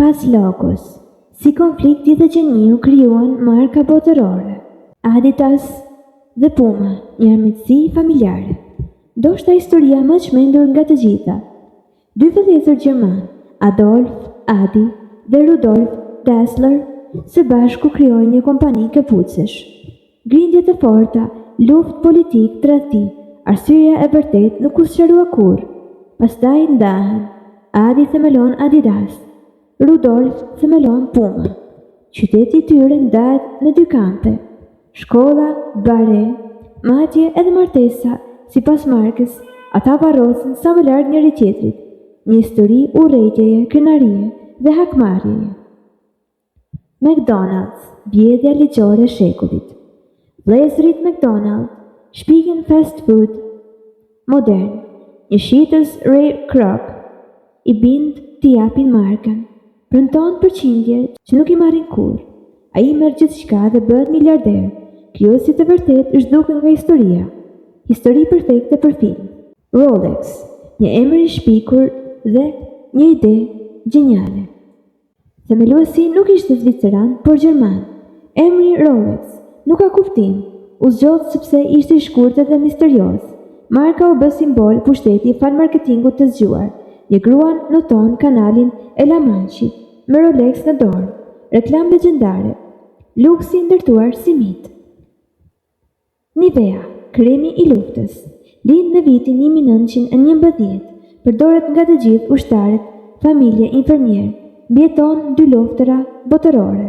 Pas logos, si konflikti dhe qeniju krijuan marka botërore. Adidas dhe Puma, një armiqësi familjare. Ndoshta historia më e çmendur nga të gjitha. Dy vëllezër gjerman, Adolf, Adi dhe Rudolf Dassler, së bashku krijojnë një kompani kapucesh. Grindje të forta, luftë politik, tradhti, arsyeja e vërtet nuk u sqarua kurrë. Pastaj ndahen. Adi themelon Adidas, Rudolf themelon Puma. Qyteti i tyre ndahet në dy kampe. Shkolla, bare, madje edhe martesa, sipas markës, ata varrosin sa më larg njëri tjetrit. Një histori urrejtjeje, krenarie dhe hakmarrjeje. McDonald's, bjedhja ligjore e shekullit. Vëllezërit McDonald shpikin fast food modern. Një shitës Ray Kroc i bind t'i japin markën. Premton përqindje që nuk i marrin kurrë. Ai merr gjithçka dhe bëhet miliarder. Krijuesit e vërtet zhduken nga historia. Histori perfekte për film. Rolex, një emër i shpikur dhe një ide gjenjale. Themeluesi nuk ishte zviceran, por gjerman. Emri Rolex nuk ka kuptim. U zgjodh sepse ishte i shkurtër dhe misterioz. Marka u bë simbol pushteti fal marketingut të zgjuar. Një gruan noton kanalin e La Manche me Rolex në dorë. Reklam legjendare. Luksi ndërtuar si mit. Nivea, kremi i luftës. Lind në vitin 1911, përdoret nga të gjithë ushtarët, familje, infermier, mbijeton 2 luftëra botërore.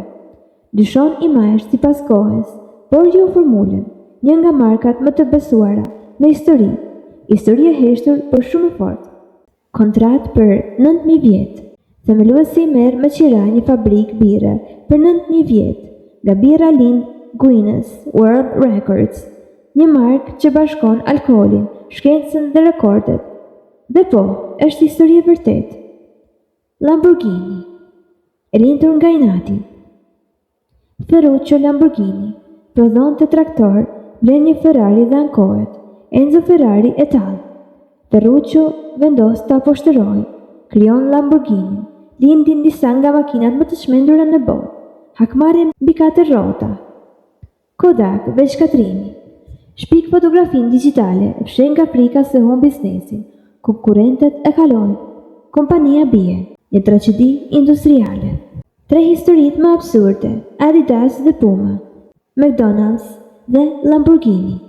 Dyshon imazh sipas kohës, por jo formulën, një nga markat më të besuara në histori. Histori e heshtur, por shumë e fortë. Kontratë për 9.000 vjet. Themeluesi merr me qira një fabrik bire për 9.000 vjet. Nga bira lind Guinness World Records, një markë që bashkon alkoolin, shkencën dhe rekordet. Dhe po, është histori e vërtet. Lamborghini, e lindur nga inati. Ferruccio Lamborghini prodhon të traktor, blen një Ferrari dhe ankohet. Enzo Ferrari e tall. Ferruccio vendos ta poshtëroj. Krijon Lamborghini. Lindin disa nga makinat më të çmendura në botë. Hakmarrje mbi 4 rrota. Kodak, veçkatrimi. Shpik fotografin digjitale, e fshen nga frika se humb biznesin. Konkurrentët e kalojnë. Kompania bie, një tragedi industriale. 3 historitë më absurde, Adidas dhe Puma, McDonald's dhe Lamborghini.